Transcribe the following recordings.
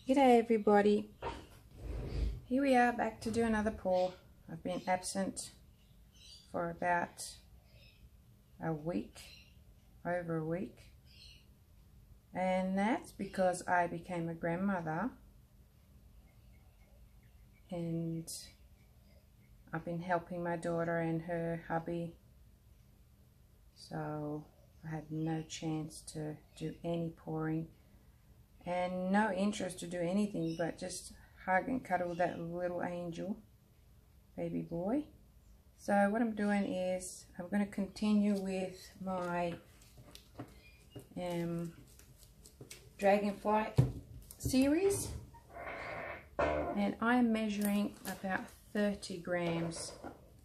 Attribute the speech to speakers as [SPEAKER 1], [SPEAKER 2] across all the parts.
[SPEAKER 1] G'day everybody, here we are back to do another pour. I've been absent for about a week, over a week, and that's because I became a grandmother and I've been helping my daughter and her hubby, so I had no chance to do any pouring and no interest to do anything but just hug and cuddle that little angel baby boy. So what I'm doing is I'm going to continue with my Dragonfly series, and I'm measuring about 30 grams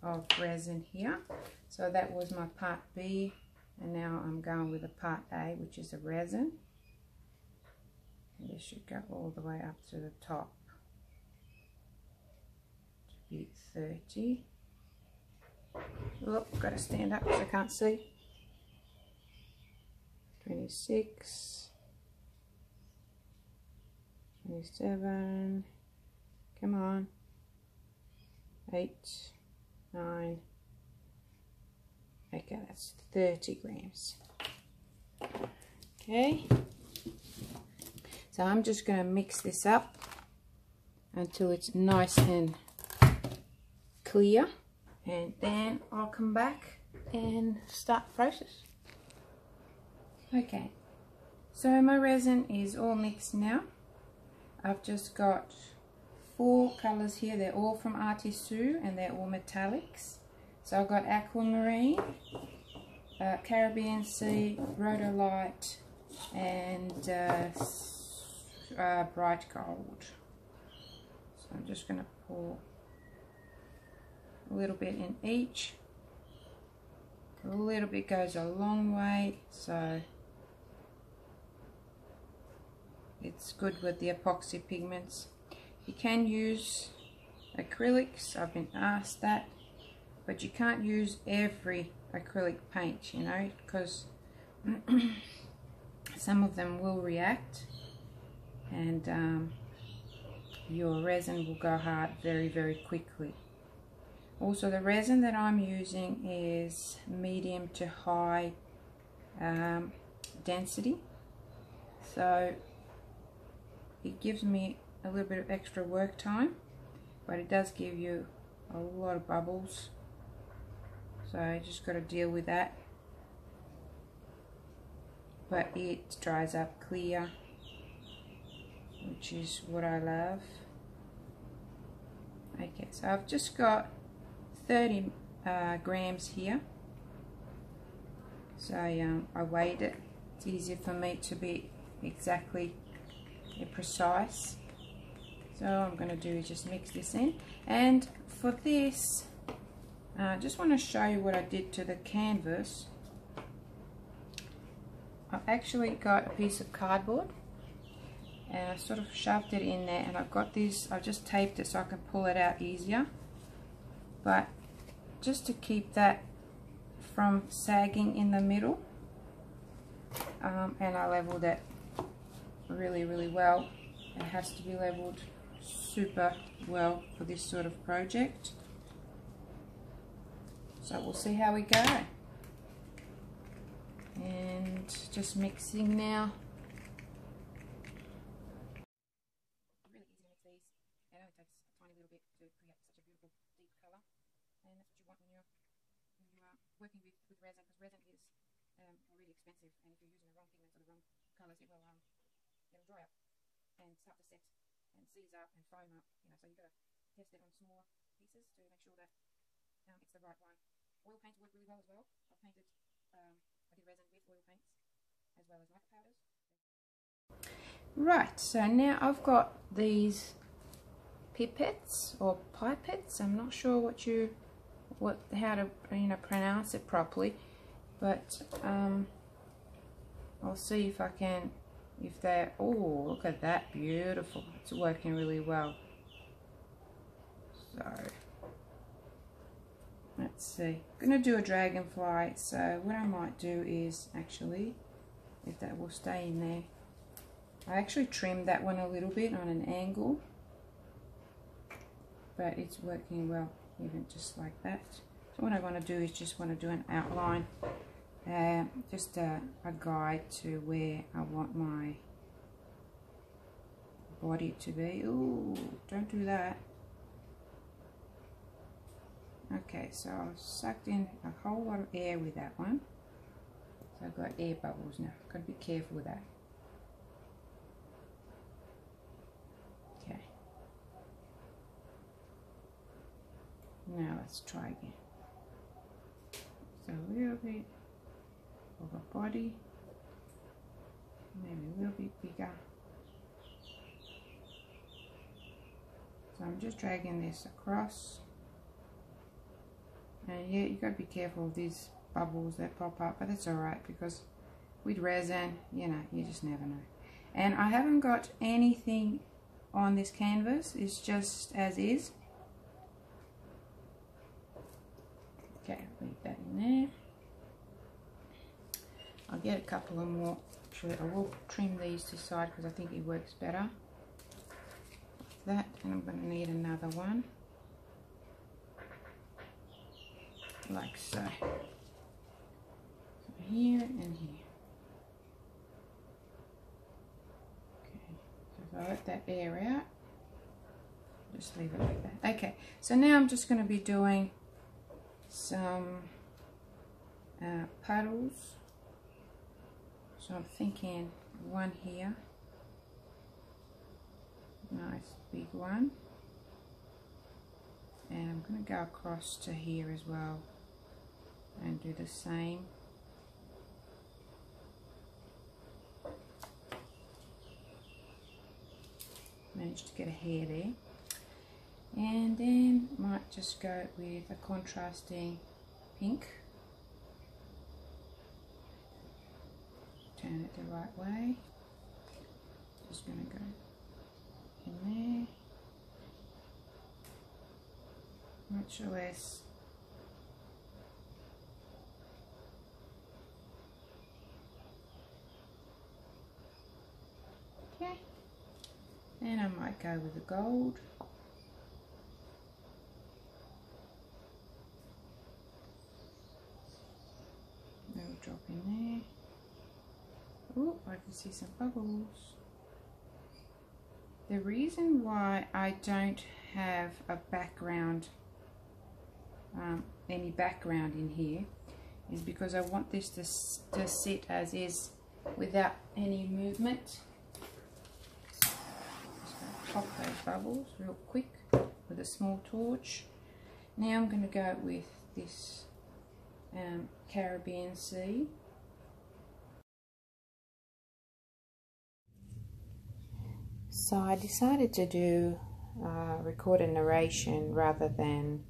[SPEAKER 1] of resin here. So that was my part B, and now I'm going with a part A, which is a resin. This should go all the way up to the top to be 30. Oh, got to stand up because I can't see. 26, 27, come on, 8, 9, okay, that's 30 grams. Okay. So I'm just going to mix this up until it's nice and clear, and then I'll come back and start the process. Okay, so my resin is all mixed now. I've just got 4 colours here. They're all from Artisue and they're all metallics. So I've got Aquamarine, Caribbean Sea, Rhodolite, and bright gold. So I'm just going to pour a little bit in each. A little bit goes a long way, so it's good with the epoxy pigments. You can use acrylics, I've been asked that, but you can't use every acrylic paint, you know, because some of them will react, and your resin will go hard very, very quickly. Also, the resin that I'm using is medium to high density, so it gives me a little bit of extra work time, but it does give you a lot of bubbles, so I just got to deal with that. But it dries up clear, which is what I love. Okay, so I've just got 30 grams here. So I weighed it. It's easier for me to be exactly precise. So all I'm going to do is just mix this in. And for this, I just want to show you what I did to the canvas. I actually got a piece of cardboard and I sort of shoved it in there, and I've got this, I've just taped it so I can pull it out easier, but just to keep that from sagging in the middle, and I leveled it really well. It has to be leveled super well for this sort of project, so we'll see how we go. And just mixing now. Really easy to mix these. It only takes a tiny little bit to create such a beautiful deep colour, and that's what you want when you're working with resin, because resin is really expensive, and if you're using the wrong pigments or the wrong colours, it'll dry up and start to set and seize up and foam up. You know, so you've got to test it on smaller pieces to make sure that it's the right one. Oil paints work really well as well. I've painted. I did resin with oil paints as well as mica powders. Right, so now I've got these pipettes or pipettes. I'm not sure how to pronounce it properly, but I'll see if I can, if they're, oh, look at that, beautiful. It's working really well. So let's see, I'm going to do a dragonfly, so what I might do is actually, if that will stay in there, I actually trimmed that one a little bit on an angle, but it's working well even just like that. So what I want to do is just want to do an outline, just a guide to where I want my body to be. Ooh, don't do that. Okay, so I've sucked in a whole lot of air with that one. So I've got air bubbles now. I've got to be careful with that. Okay. Now let's try again. So a little bit of a body, maybe a little bit bigger. So I'm just dragging this across. And yeah, you got to be careful of these bubbles that pop up, but that's alright because with resin, you know, you just never know. And I haven't got anything on this canvas, it's just as is. Okay, leave that in there. I'll get a couple of more. Actually, I will trim these to the side because I think it works better. Like that, and I'm going to need another one. Like so. So here and here. Okay, so if I let that air out, just leave it like that. Okay, so now I'm just going to be doing some puddles. So I'm thinking one here, nice big one, and I'm going to go across to here as well and do the same. Managed to get a hair there. And then might just go with a contrasting pink. Turn it the right way. Just going to go in there. Much less. Okay. Then I might go with the gold. That'll drop in there. Oh, I can see some bubbles. The reason why I don't have a background, any background in here, is because I want this to sit as is without any movement. Just going to pop those bubbles real quick with a small torch. Now I'm going to go with this Caribbean Sea. So I decided to do recorded narration rather than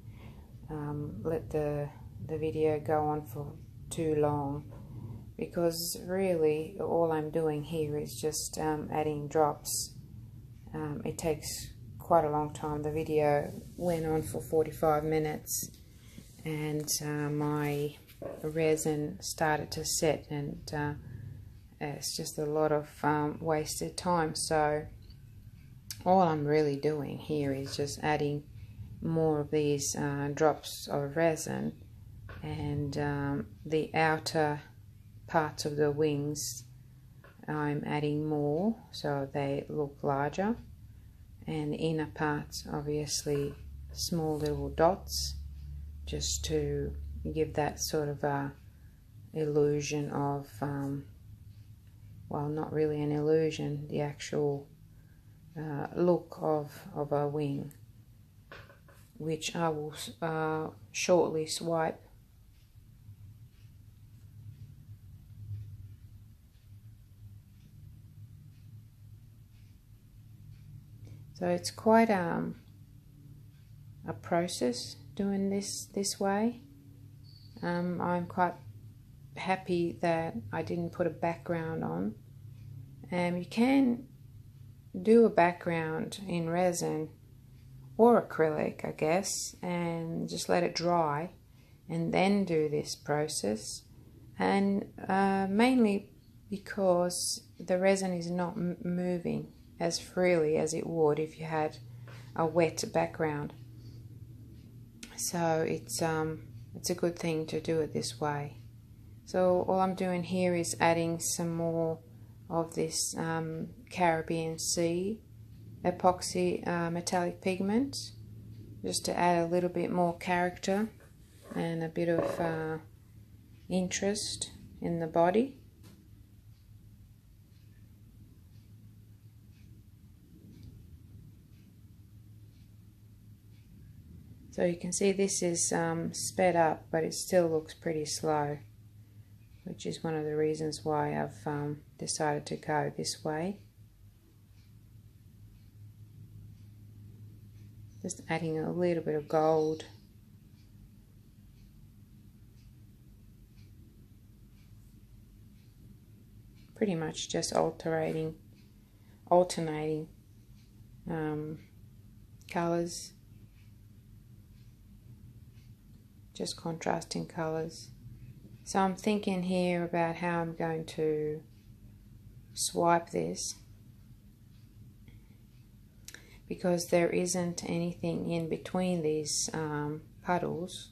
[SPEAKER 1] let the video go on for too long, because really all I'm doing here is just adding drops. It takes quite a long time. The video went on for 45 minutes and my resin started to set, and it's just a lot of wasted time. So all I'm really doing here is just adding more of these drops of resin, and the outer parts of the wings I'm adding more so they look larger, and the inner parts obviously small little dots, just to give that sort of a illusion of well, not really an illusion, the actual look of a wing, which I will shortly swipe. So it's quite a process doing this way. I'm quite happy that I didn't put a background on. You can do a background in resin or acrylic, I guess, and just let it dry and then do this process. And mainly because
[SPEAKER 2] the resin is not moving as freely as it would if you had a wet background. So it's a good thing to do it this way. So all I'm doing here is adding some more of this Caribbean Sea epoxy metallic pigment, just to add a little bit more character and a bit of interest in the body. So you can see this is sped up, but it still looks pretty slow, which is one of the reasons why I've decided to go this way. Just adding a little bit of gold. Pretty much just alternating colours. Just contrasting colours. So I'm thinking here about how I'm going to swipe this, because there isn't anything in between these puddles,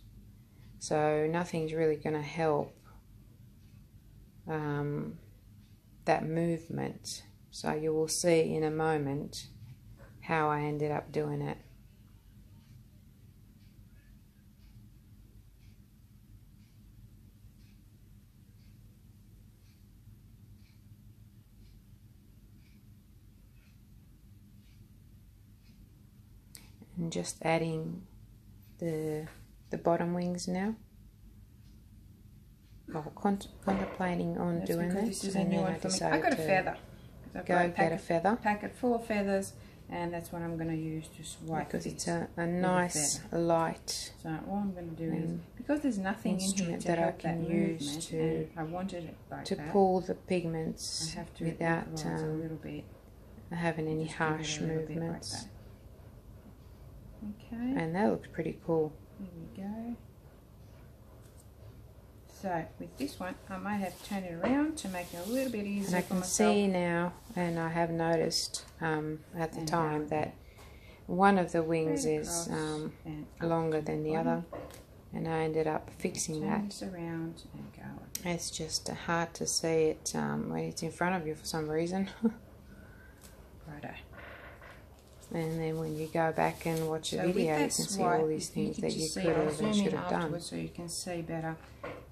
[SPEAKER 2] so nothing's really going to help that movement. So you will see in a moment how I ended up doing it. And just adding the bottom wings now. Well, contemplating on
[SPEAKER 1] That's
[SPEAKER 2] doing
[SPEAKER 1] because
[SPEAKER 2] it,
[SPEAKER 1] this is a
[SPEAKER 2] and
[SPEAKER 1] new
[SPEAKER 2] then
[SPEAKER 1] one
[SPEAKER 2] I
[SPEAKER 1] for me.
[SPEAKER 2] decided
[SPEAKER 1] I got a
[SPEAKER 2] to
[SPEAKER 1] feather.
[SPEAKER 2] go get a feather.
[SPEAKER 1] Packet full of feathers, and that's what I'm going to use to swipe
[SPEAKER 2] Because
[SPEAKER 1] this
[SPEAKER 2] it's a nice light
[SPEAKER 1] So all I'm going to do is, because there's nothing in here
[SPEAKER 2] instrument
[SPEAKER 1] to
[SPEAKER 2] that I
[SPEAKER 1] help
[SPEAKER 2] can
[SPEAKER 1] that
[SPEAKER 2] use
[SPEAKER 1] movement,
[SPEAKER 2] to
[SPEAKER 1] and I wanted it like
[SPEAKER 2] to
[SPEAKER 1] that,
[SPEAKER 2] pull the pigments
[SPEAKER 1] I have to
[SPEAKER 2] without
[SPEAKER 1] equalize a little bit.
[SPEAKER 2] having any
[SPEAKER 1] Just give it
[SPEAKER 2] harsh
[SPEAKER 1] a little bit like
[SPEAKER 2] movements.
[SPEAKER 1] that. Okay,
[SPEAKER 2] And that looks pretty cool.
[SPEAKER 1] here we go. So with this one, I might have to turn it around to make it a little bit easier
[SPEAKER 2] And I
[SPEAKER 1] for
[SPEAKER 2] can
[SPEAKER 1] myself.
[SPEAKER 2] see now, and I have noticed at the
[SPEAKER 1] And
[SPEAKER 2] time
[SPEAKER 1] down
[SPEAKER 2] that one of the wings
[SPEAKER 1] Straight
[SPEAKER 2] is
[SPEAKER 1] across and up
[SPEAKER 2] longer
[SPEAKER 1] to
[SPEAKER 2] than the
[SPEAKER 1] bottom.
[SPEAKER 2] other, and I ended up fixing
[SPEAKER 1] Turn
[SPEAKER 2] that.
[SPEAKER 1] this around and go.
[SPEAKER 2] It's just hard to see it when it's in front of you for some reason.
[SPEAKER 1] Righto.
[SPEAKER 2] And then when you go back and watch a
[SPEAKER 1] So
[SPEAKER 2] video, you
[SPEAKER 1] with
[SPEAKER 2] can
[SPEAKER 1] that
[SPEAKER 2] see all
[SPEAKER 1] swipe,
[SPEAKER 2] these
[SPEAKER 1] if you
[SPEAKER 2] things
[SPEAKER 1] could
[SPEAKER 2] that you
[SPEAKER 1] just see,
[SPEAKER 2] could
[SPEAKER 1] I'll
[SPEAKER 2] have
[SPEAKER 1] zoom
[SPEAKER 2] and
[SPEAKER 1] in
[SPEAKER 2] should have done.
[SPEAKER 1] afterwards so you can see better.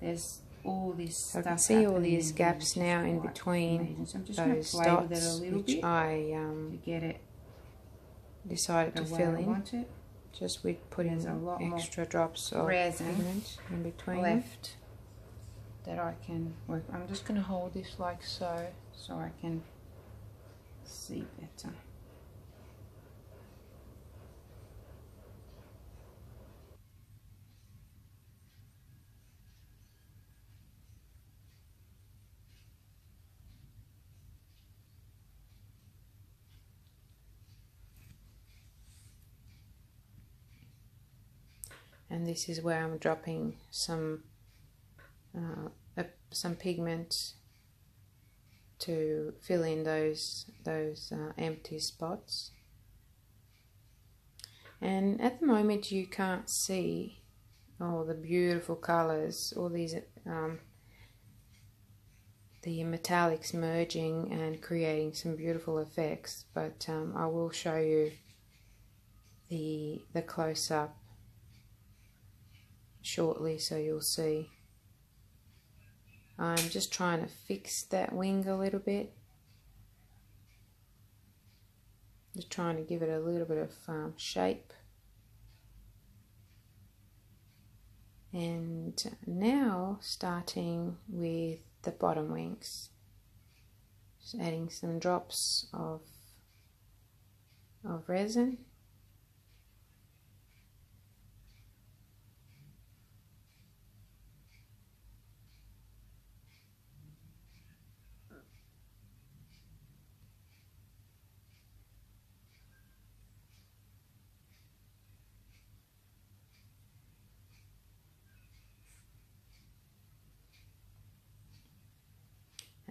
[SPEAKER 1] There's all this
[SPEAKER 2] So
[SPEAKER 1] stuff
[SPEAKER 2] I can see all
[SPEAKER 1] happening
[SPEAKER 2] these
[SPEAKER 1] in here,
[SPEAKER 2] gaps
[SPEAKER 1] which is
[SPEAKER 2] now in
[SPEAKER 1] quite
[SPEAKER 2] between
[SPEAKER 1] amazing. So I'm just going to
[SPEAKER 2] those
[SPEAKER 1] play with it a
[SPEAKER 2] dots,
[SPEAKER 1] little
[SPEAKER 2] which
[SPEAKER 1] bit
[SPEAKER 2] I
[SPEAKER 1] to get it
[SPEAKER 2] decided
[SPEAKER 1] the
[SPEAKER 2] to
[SPEAKER 1] way
[SPEAKER 2] fill
[SPEAKER 1] I
[SPEAKER 2] in,
[SPEAKER 1] want it.
[SPEAKER 2] just with putting
[SPEAKER 1] There's a lot more
[SPEAKER 2] extra drops of
[SPEAKER 1] resin
[SPEAKER 2] pigment in between.
[SPEAKER 1] left that I can work. I'm just going to hold this like so I can see better.
[SPEAKER 2] And this is where I'm dropping some pigment to fill in those empty spots. And at the moment you can't see all the beautiful colors, all these the metallics merging and creating some beautiful effects, but I will show you the close-up shortly, so you'll see. I'm just trying to fix that wing a little bit, just trying to give it a little bit of shape. And now starting with the bottom wings, just adding some drops of resin.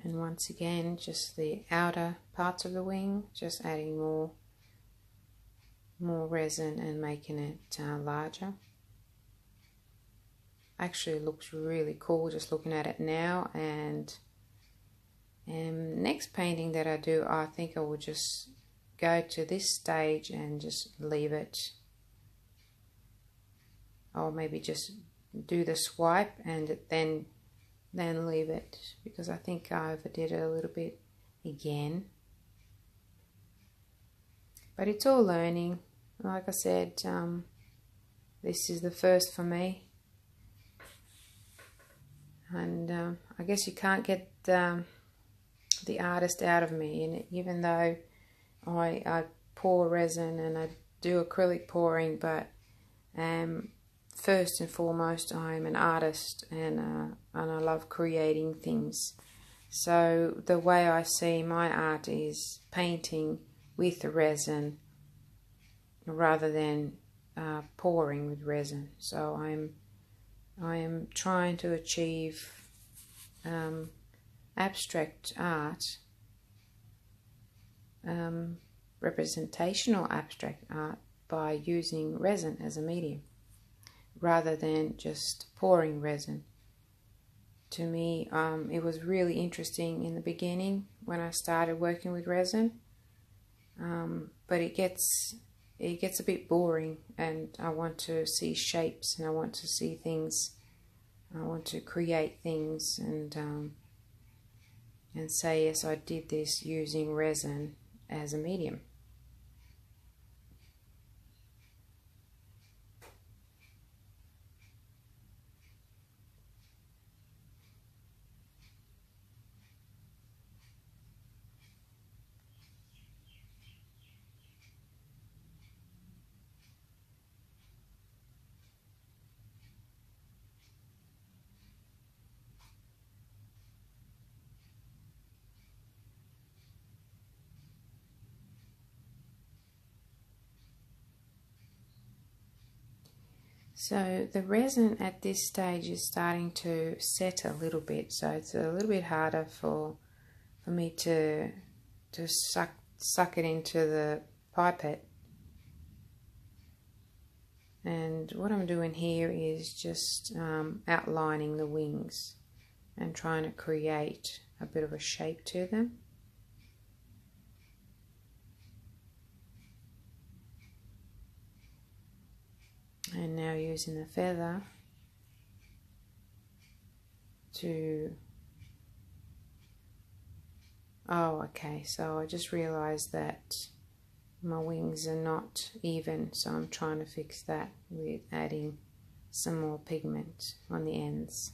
[SPEAKER 2] And once again, just the outer parts of the wing, just adding more resin and making it larger. Actually looks really cool just looking at it now. And next painting that I do, I think I will just go to this stage and just leave it, or maybe just do the swipe and then leave it, because I think I overdid it a little bit again. But it's all learning. Like I said, this is the first for me, and I guess you can't get the artist out of me. And even though I pour resin and I do acrylic pouring, but first and foremost, I'm an artist, and I love creating things. So the way I see my art is painting with the resin rather than pouring with resin. So I am trying to achieve abstract art, representational abstract art, by using resin as a medium rather than just pouring resin. To me, it was really interesting in the beginning when I started working with resin, but it gets a bit boring, and I want to see shapes, and I want to see things. I want to create things and say, yes, I did this using resin as a medium. So the resin at this stage is starting to set a little bit, so it's a little bit harder for me to suck it into the pipette. And what I'm doing here is just outlining the wings and trying to create a bit of a shape to them. And now using the feather to... Oh, okay, so I just realized that my wings are not even, so I'm trying to fix that with adding some more pigment on the ends.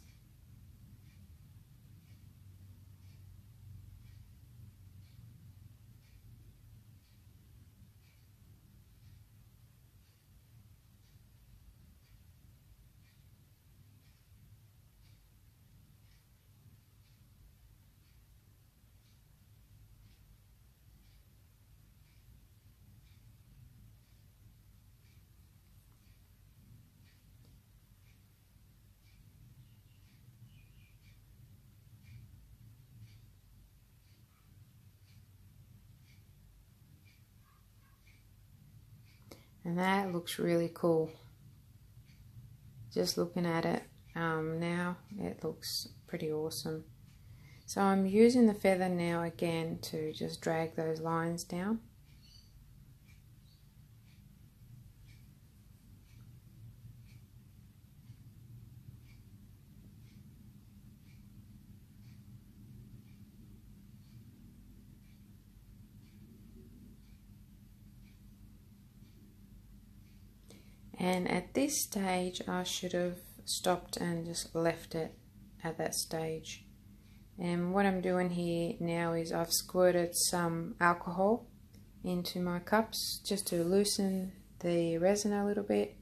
[SPEAKER 2] And that looks really cool. Just looking at it now, it looks pretty awesome. So I'm using the feather now again to just drag those lines down. And at this stage I should have stopped and just left it at that stage. And what I'm doing here now is I've squirted some alcohol into my cups just to loosen the resin a little bit,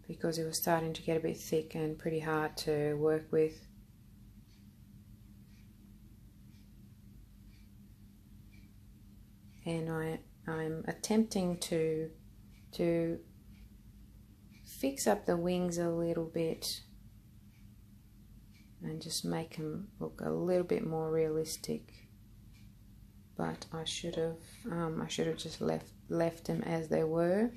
[SPEAKER 2] because it was starting to get a bit thick and pretty hard to work with. And I'm attempting to fix up the wings a little bit and just make them look a little bit more realistic. but I should have just left them as they were.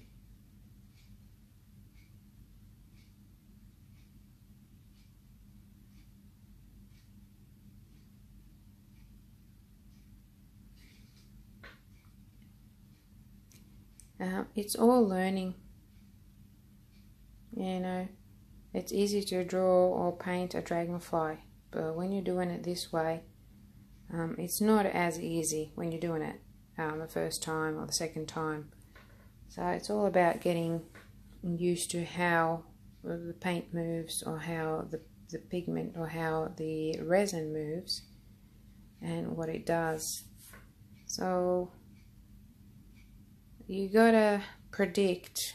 [SPEAKER 2] It's all learning, you know. It's easy to draw or paint a dragonfly, but when you're doing it this way, it's not as easy when you're doing it the first time or the second time. So it's all about getting used to how the paint moves, or how the pigment or how the resin moves and what it does. So you gotta predict,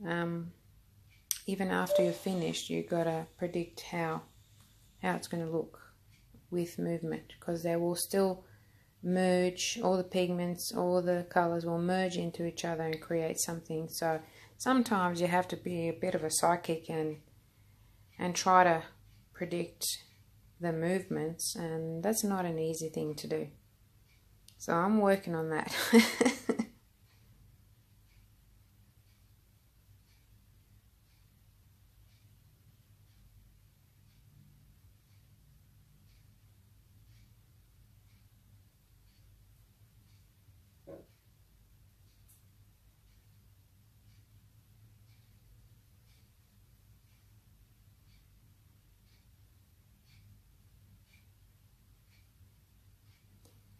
[SPEAKER 2] even after you're finished, you gotta predict how it's going to look with movement, because they will still merge, all the pigments, all the colors will merge into each other and create something. So sometimes you have to be a bit of a psychic and try to predict the movements, and that's not an easy thing to do. So I'm working on that.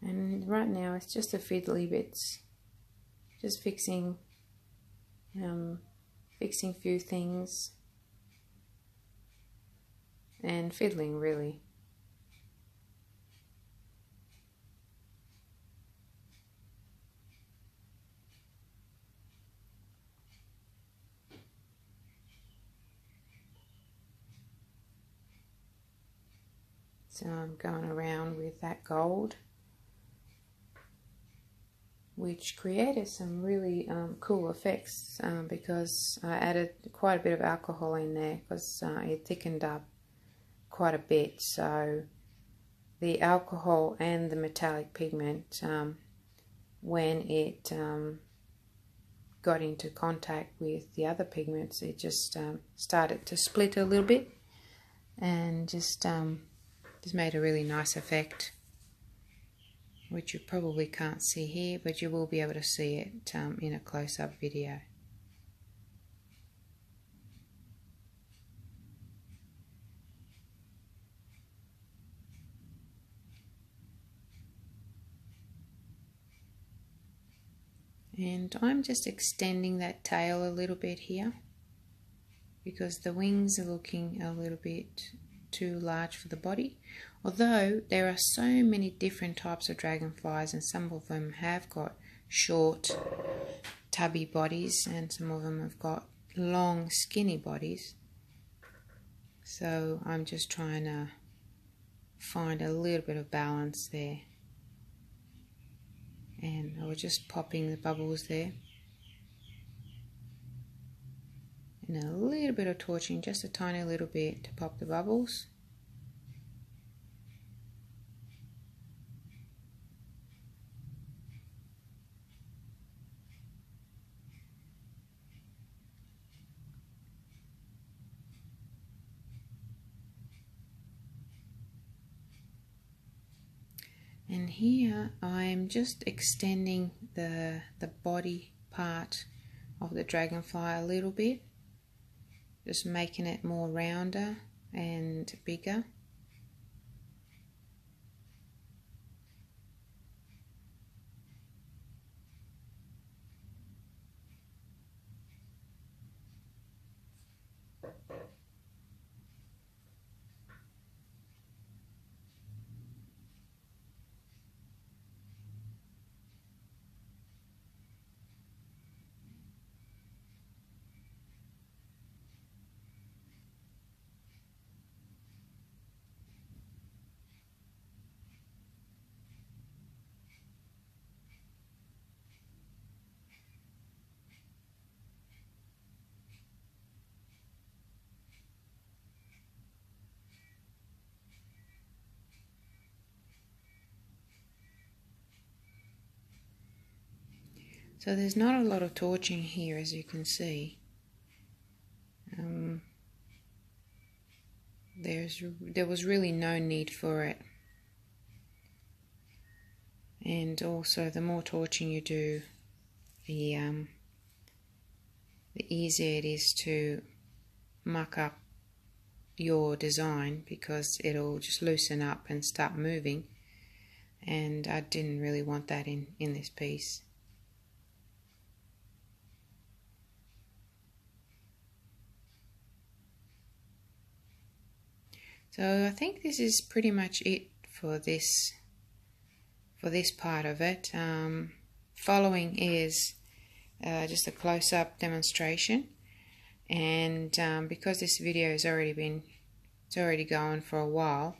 [SPEAKER 2] And right now it's just the fiddly bits, just fixing a few things and fiddling, really. So I'm going around with that gold, which created some really cool effects, because I added quite a bit of alcohol in there, because it thickened up quite a bit. So the alcohol and the metallic pigment, when it got into contact with the other pigments, it just started to split a little bit, and just made a really nice effect, which you probably can't see here, but you will be able to see it in a close-up video. And I'm just extending that tail a little bit here, because the wings are looking a little bit too large for the body. Although there are so many different types of dragonflies, and some of them have got short, tubby bodies, and some of them have got long, skinny bodies. So I'm just trying to find a little bit of balance there. And I was just popping the bubbles there. And a little bit of torching, just a tiny little bit to pop the bubbles. And here I'm just extending the body part of the dragonfly a little bit, just making it more rounder and bigger. So there's not a lot of torching here, as you can see. There was really no need for it. And also, the more torching you do, the easier it is to muck up your design, because it'll just loosen up and start moving, and I didn't really want that in this piece. So I think this is pretty much it for this part of it. Following is just a close-up demonstration, and because this video has already going for a while,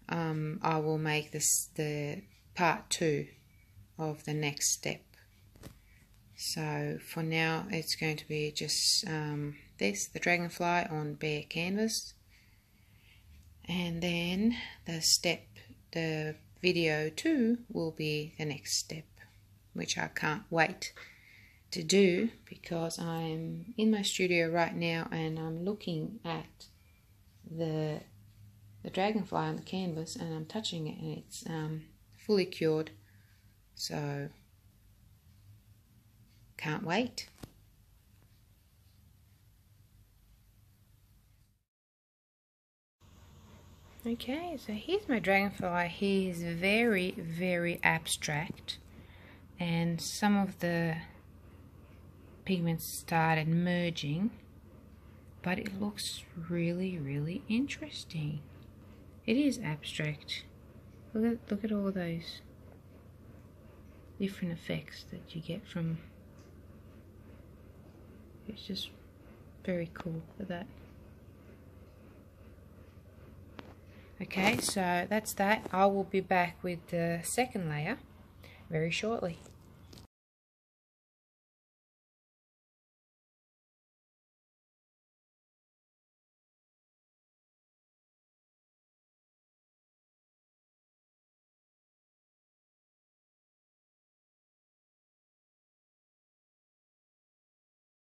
[SPEAKER 2] I will make the part 2 of the next step. So for now, it's going to be just the Dragonfly on bare canvas, and then the video 2 will be the next step, which I can't wait to do, because I'm in my studio right now and I'm looking at the Dragonfly on the canvas, and I'm touching it, and it's fully cured, so can't wait. Okay, so here's my Dragonfly. He is very, very abstract, and some of the pigments started merging, but it looks really, really interesting. It is abstract. Look at all those different effects that you get from. It's just very cool for that. Okay, so that's that. I will be back with the second layer very shortly.